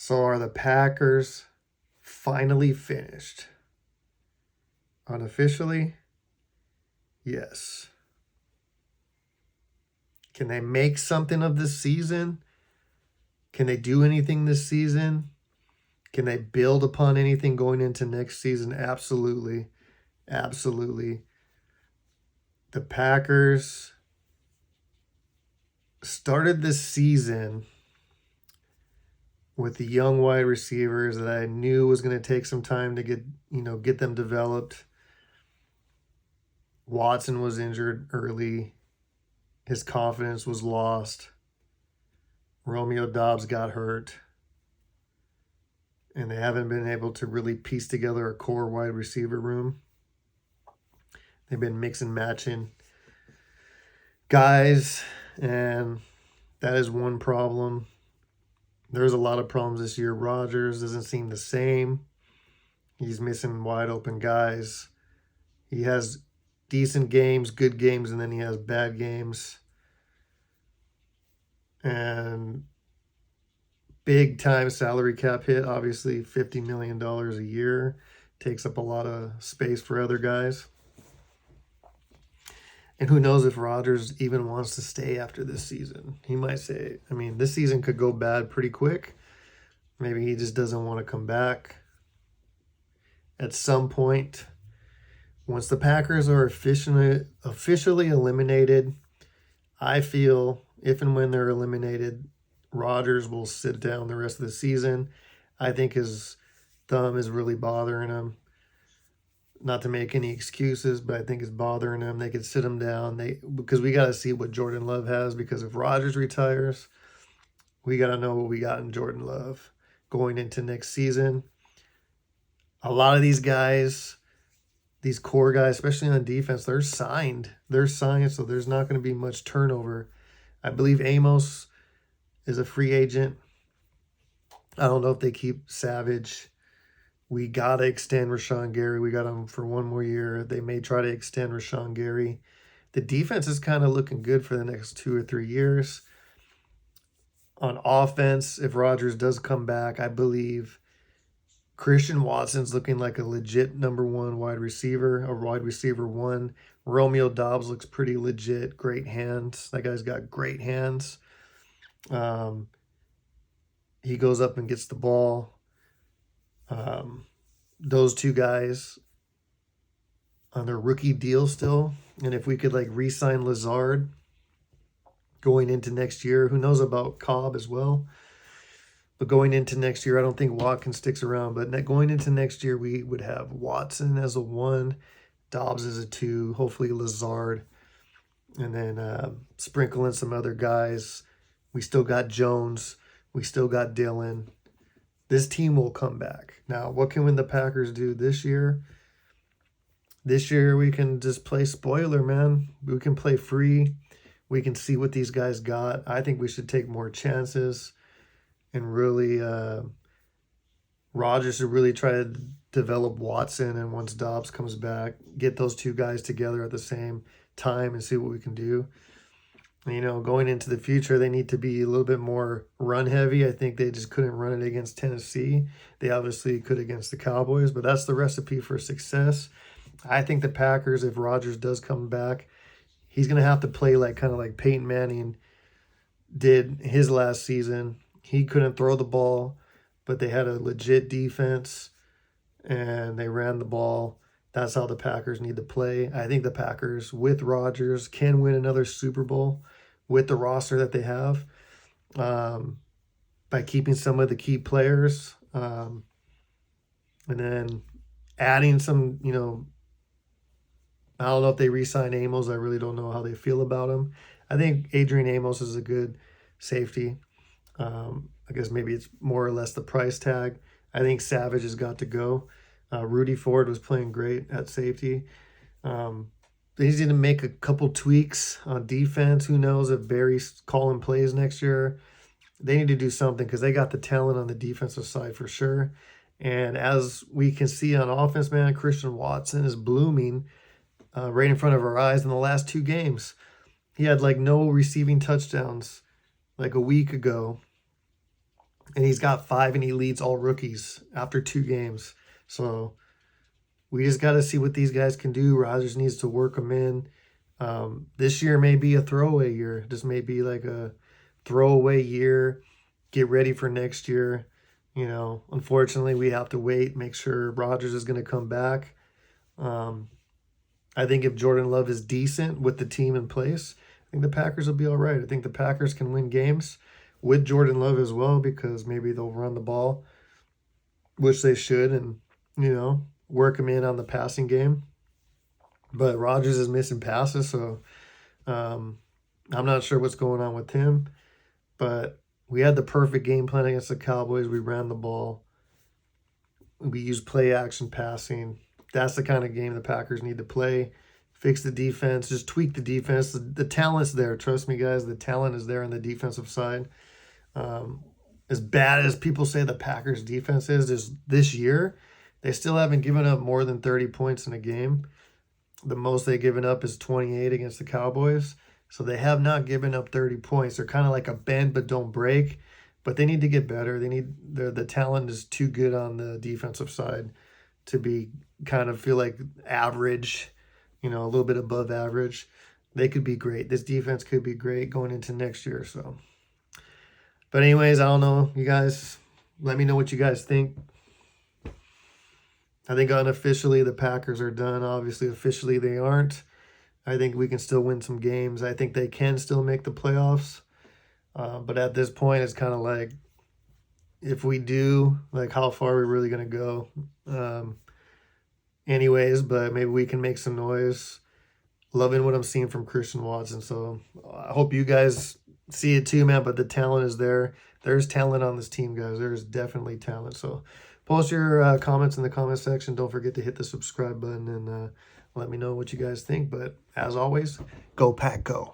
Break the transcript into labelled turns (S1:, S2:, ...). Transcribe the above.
S1: So are the Packers finally finished? Unofficially, yes. Can they make something of this season? Can they do anything this season? Can they build upon anything going into next season? Absolutely. Absolutely. The Packers started this season with the young wide receivers that I knew was going to take some time to get them developed. Watson was injured early. His confidence was lost. Romeo Doubs got hurt. And they haven't been able to really piece together a core wide receiver room. They've been mixing and matching guys, and that is one problem. There's a lot of problems this year. Rodgers doesn't seem the same. He's missing wide open guys. He has decent games, good games, and then he has bad games. And big time salary cap hit, obviously $50 million a year. Takes up a lot of space for other guys. And who knows if Rodgers even wants to stay after this season. He might say, this season could go bad pretty quick. Maybe he just doesn't want to come back. At some point, once the Packers are officially eliminated, I feel if and when they're eliminated, Rodgers will sit down the rest of the season. I think his thumb is really bothering him. Not to make any excuses, but I think it's bothering him. They could sit him down. Because we got to see what Jordan Love has. Because if Rodgers retires, we got to know what we got in Jordan Love going into next season. A lot of these guys, these core guys, especially on defense, they're signed. They're signed, so there's not going to be much turnover. I believe Amos is a free agent. I don't know if they keep Savage. We got to extend Rashawn Gary. We got him for one more year. They may try to extend Rashawn Gary. The defense is kind of looking good for the next 2 or 3 years. On offense, if Rodgers does come back, I believe Christian Watson's looking like a legit number one wide receiver, a wide receiver one. Romeo Doubs looks pretty legit, great hands. That guy's got great hands. He goes up and gets the ball. Those two guys on their rookie deal still. And if we could re-sign Lazard going into next year, who knows about Cobb as well. But going into next year, I don't think Watkins sticks around. But going into next year, we would have Watson as a 1, Dobbs as a 2, hopefully Lazard. And then sprinkle in some other guys. We still got Jones. We still got Dillon. This team will come back. Now, what can the Packers do this year? This year, we can just play spoiler, man. We can play free. We can see what these guys got. I think we should take more chances and really, Rodgers should really try to develop Watson. And once Dobbs comes back, get those two guys together at the same time and see what we can do. Going into the future, they need to be a little bit more run heavy. I think they just couldn't run it against Tennessee. They obviously could against the Cowboys, but that's the recipe for success. I think the Packers, if Rodgers does come back, he's going to have to play kind of like Peyton Manning did his last season. He couldn't throw the ball, but they had a legit defense, and they ran the ball. That's how the Packers need to play. I think the Packers, with Rodgers, can win another Super Bowl with the roster that they have by keeping some of the key players and then adding some, I don't know if they re-sign Amos. I really don't know how they feel about him. I think Adrian Amos is a good safety. I guess maybe it's more or less the price tag. I think Savage has got to go. Rudy Ford was playing great at safety. They need to make a couple tweaks on defense. Who knows if Barry's calling plays next year. They need to do something because they got the talent on the defensive side for sure. And as we can see on offense, man, Christian Watson is blooming right in front of our eyes in the last 2 games. He had no receiving touchdowns a week ago. And he's got 5 and he leads all rookies after 2 games. So we just got to see what these guys can do. Rodgers needs to work them in. This year may be a throwaway year. This may be like a throwaway year. Get ready for next year. Unfortunately, we have to wait, make sure Rodgers is going to come back. I think if Jordan Love is decent with the team in place, I think the Packers will be all right. I think the Packers can win games with Jordan Love as well, because maybe they'll run the ball, which they should, and, work him in on the passing game. But Rodgers is missing passes, so I'm not sure what's going on with him. But we had the perfect game plan against the Cowboys. We ran the ball. We used play action passing. That's the kind of game the Packers need to play. Fix the defense. Just tweak the defense. The talent's there. Trust me, guys. The talent is there on the defensive side. As bad as people say the Packers defense is this year, they still haven't given up more than 30 points in a game. The most they've given up is 28 against the Cowboys. So they have not given up 30 points. They're kind of like a bend but don't break. But they need to get better. The talent is too good on the defensive side to be kind of feel like average, a little bit above average. They could be great. This defense could be great going into next year. So, but anyways, I don't know. You guys, let me know what you guys think. I think unofficially the Packers are done. Obviously, officially they aren't. I think we can still win some games. I think they can still make the playoffs. But at this point, it's kind of like, if we do, like, how far are we really going to go? Anyways, but maybe we can make some noise. Loving what I'm seeing from Christian Watson. So I hope you guys see it too, man. But the talent is there. There's talent on this team, guys. There's definitely talent. So post your comments in the comment section. Don't forget to hit the subscribe button and let me know what you guys think. But as always, go Pack, go.